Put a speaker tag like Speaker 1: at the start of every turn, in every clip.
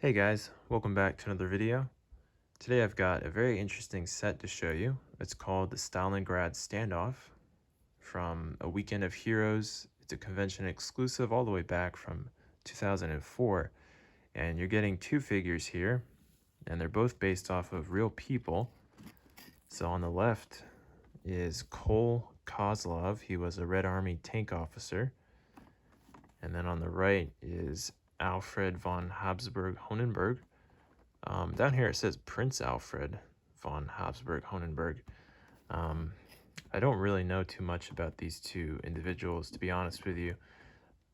Speaker 1: Hey guys, welcome back to another video. Today I've got a very interesting set to show you. It's called the Stalingrad Standoff from A Weekend of Heroes. It's a convention exclusive all the way back from 2004. And you're getting two figures here, and they're both based off of real people. So on the left is Kozlov. He was a Red Army tank officer. And then on the right is Alfred von Habsburg-Hohenberg. Down here it says Prince Alfred von Habsburg-Hohenberg. I don't really know too much about these two individuals, to be honest with you.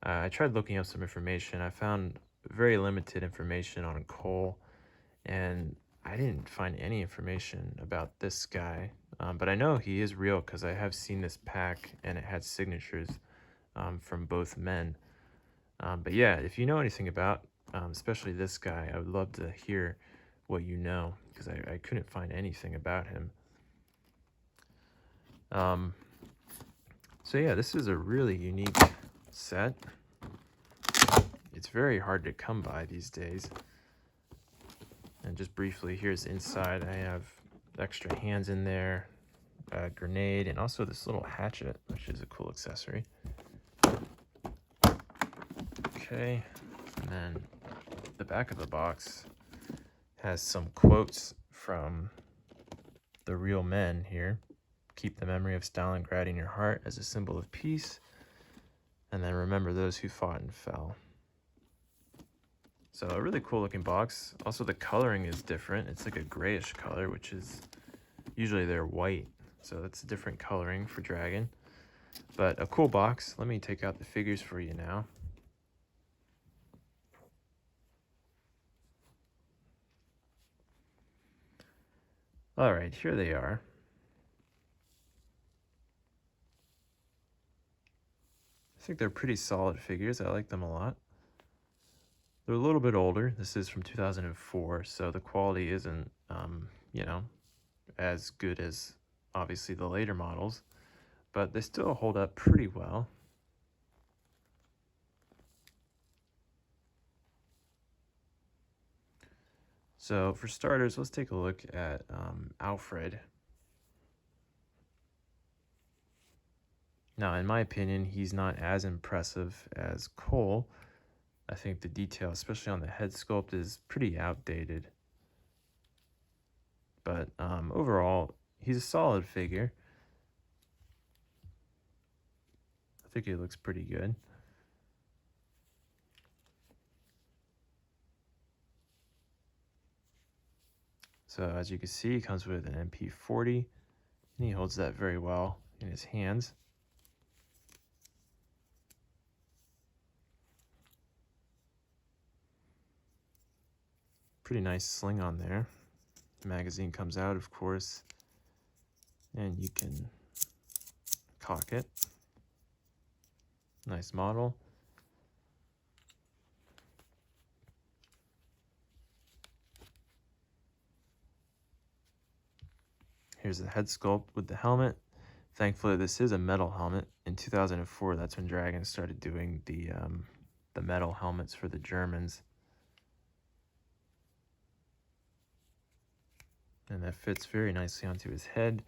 Speaker 1: I tried looking up some information. I found very limited information on Cole, and I didn't find any information about this guy. But I know he is real because I have seen this pack, and it had signatures from both men. But yeah, if you know anything about especially this guy, I would love to hear what you know, because I couldn't find anything about him. So yeah, this is a really unique set. It's very hard to come by these days. And just briefly, here's inside. I have extra hands in there, a grenade, and also this little hatchet, which is a cool accessory. Okay, and then the back of the box has some quotes from the real men here. Keep the memory of Stalingrad in your heart as a symbol of peace, and then remember those who fought and fell. So a really cool looking box. Also the coloring is different. It's like a grayish color, which is usually they're white. So that's a different coloring for Dragon. But a cool box. Let me take out the figures for you now. All right, here they are. I think they're pretty solid figures. I like them a lot. They're a little bit older. This is from 2004, so the quality isn't, you know, as good as obviously the later models, but they still hold up pretty well. So for starters, let's take a look at Alfred. Now, in my opinion, he's not as impressive as Cole. I think the detail, especially on the head sculpt, is pretty outdated. But overall, he's a solid figure. I think he looks pretty good. So as you can see, he comes with an MP40, and he holds that very well in his hands. Pretty nice sling on there. The magazine comes out, of course, and you can cock it. Nice model. Here's the head sculpt with the helmet. Thankfully, this is a metal helmet. In 2004, that's when Dragon started doing the metal helmets for the Germans. And that fits very nicely onto his head.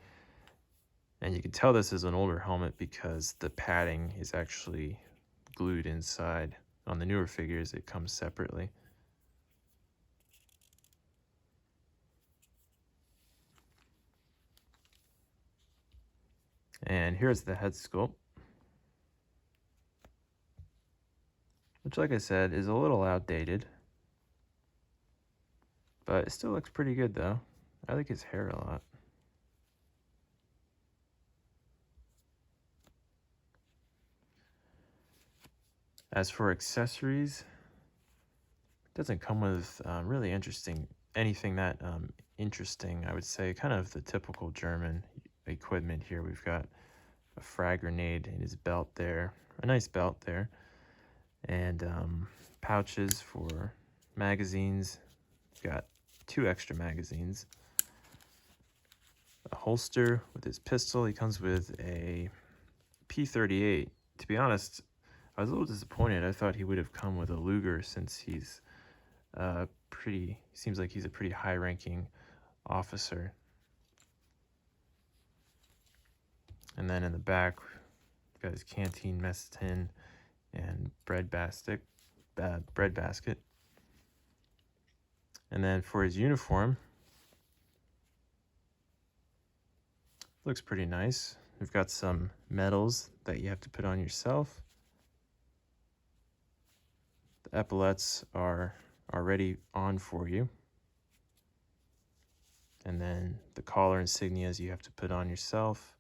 Speaker 1: And you can tell this is an older helmet because the padding is actually glued inside. On the newer figures, it comes separately. And here's the head sculpt, which, like I said, is a little outdated, but it still looks pretty good though. I like his hair a lot. As for accessories, it doesn't come with really anything that interesting, I would say. Kind of the typical German equipment here. We've got a frag grenade in his belt there, a nice belt there, and pouches for magazines. Got 2 extra magazines, a holster with his pistol. He comes with a P38. To be honest, I was a little disappointed. I thought he would have come with a Luger since he's seems like he's a pretty high-ranking officer. And then in the back, we've got his canteen, mess tin, and bread basket. And then for his uniform, looks pretty nice. We've got some medals that you have to put on yourself. The epaulets are already on for you. And then the collar insignias you have to put on yourself,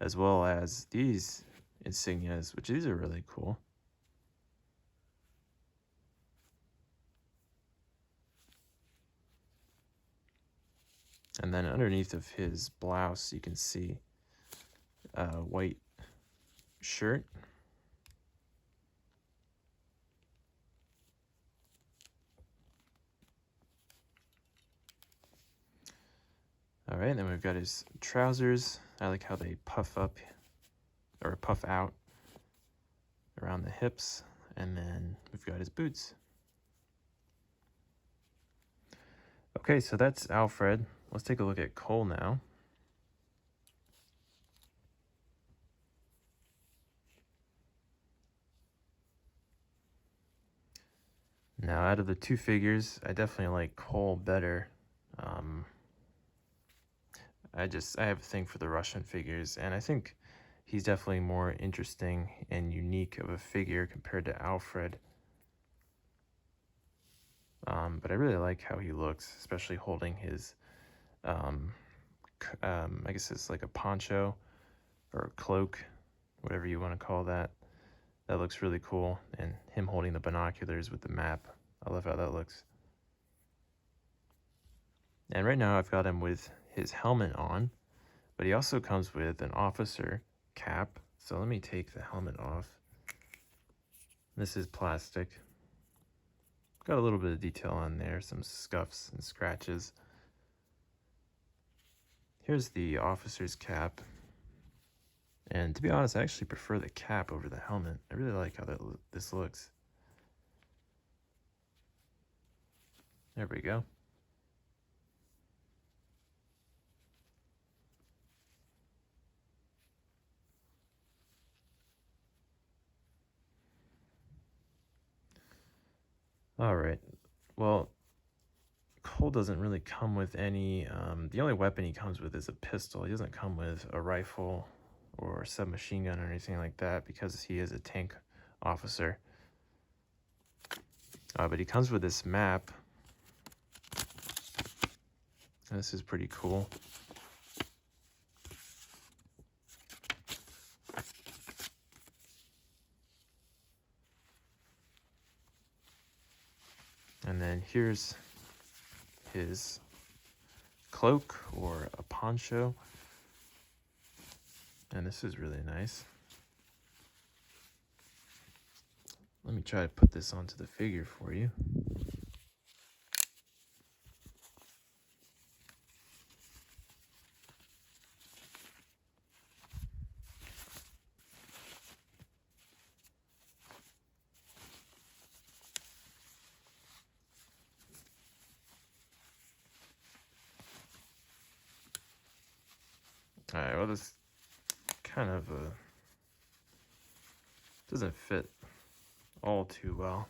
Speaker 1: as well as these insignias, which these are really cool. And then underneath of his blouse, you can see a white shirt. All right, then we've got his trousers. I like how they puff up or puff out around the hips. And then we've got his boots. Okay, so that's Alfred. Let's take a look at Cole now. Now, out of the two figures, I definitely like Cole better. I have a thing for the Russian figures, and I think he's definitely more interesting and unique of a figure compared to Alfred. But I really like how he looks, especially holding his, I guess it's like a poncho or a cloak, whatever you want to call that. That looks really cool, and him holding the binoculars with the map. I love how that looks. And right now I've got him with his helmet on, but he also comes with an officer cap. So let me take the helmet off. This is plastic. Got a little bit of detail on there, some scuffs and scratches. Here's the officer's cap. And to be honest, I actually prefer the cap over the helmet. I really like how this looks. There we go. All right. Well, Cole doesn't really come with any. The only weapon he comes with is a pistol. He doesn't come with a rifle or a submachine gun or anything like that because he is a tank officer. But he comes with this map. This is pretty cool. And then here's his cloak or a poncho. And this is really nice. Let me try to put this onto the figure for you. All right, well, this kind of doesn't fit all too well.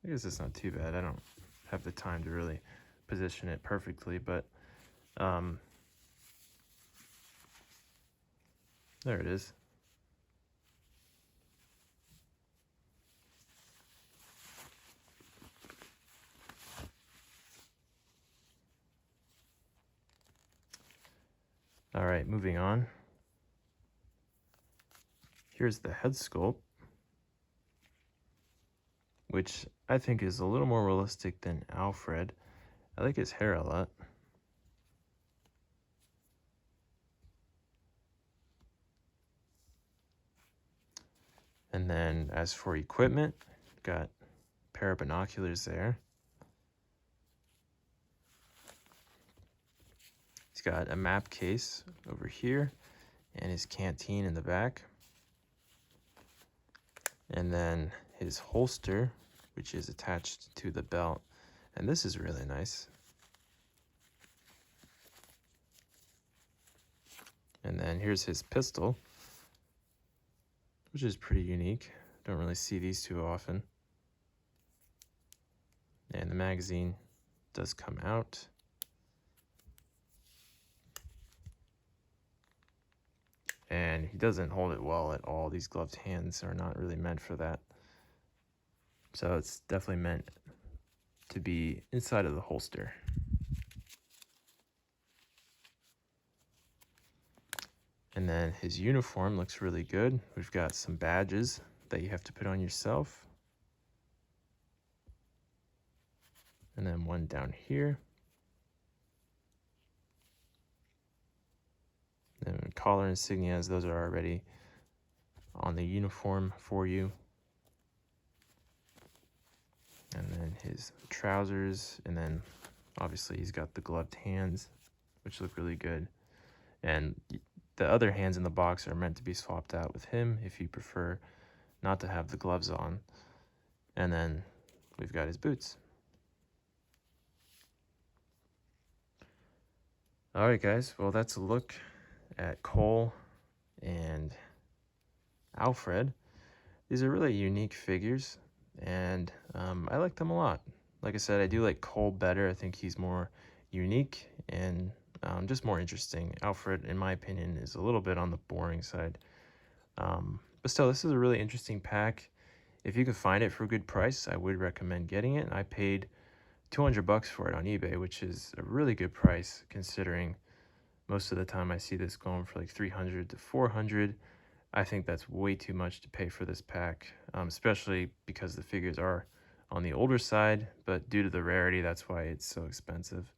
Speaker 1: I guess it's not too bad. I don't have the time to really position it perfectly, but there it is. All right, moving on. Here's the head sculpt, which I think is a little more realistic than Alfred. I like his hair a lot. And then as for equipment, got a pair of binoculars there. He's got a map case over here and his canteen in the back. And then his holster, which is attached to the belt. And this is really nice. And then here's his pistol, which is pretty unique. Don't really see these too often. And the magazine does come out. And he doesn't hold it well at all. These gloved hands are not really meant for that. So it's definitely meant to be inside of the holster. And then his uniform looks really good. We've got some badges that you have to put on yourself. And then one down here. And collar insignias, those are already on the uniform for you. And then his trousers, and then obviously he's got the gloved hands, which look really good. And the other hands in the box are meant to be swapped out with him if you prefer not to have the gloves on. And then we've got his boots. All right, guys, well, that's a look at Cole and Alfred. These are really unique figures, and I like them a lot. Like I said, I do like Cole better. I think he's more unique and just more interesting. Alfred, in my opinion, is a little bit on the boring side. But still, this is a really interesting pack. If you can find it for a good price, I would recommend getting it. I paid $200 for it on eBay, which is a really good price considering most of the time I see this going for like $300 to $400. I think that's way too much to pay for this pack, especially because the figures are on the older side, but due to the rarity, that's why it's so expensive.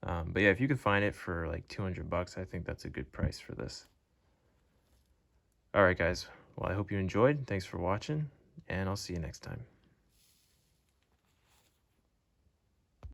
Speaker 1: But yeah, if you can find it for like $200, I think that's a good price for this. All right, guys. Well, I hope you enjoyed. Thanks for watching, and I'll see you next time.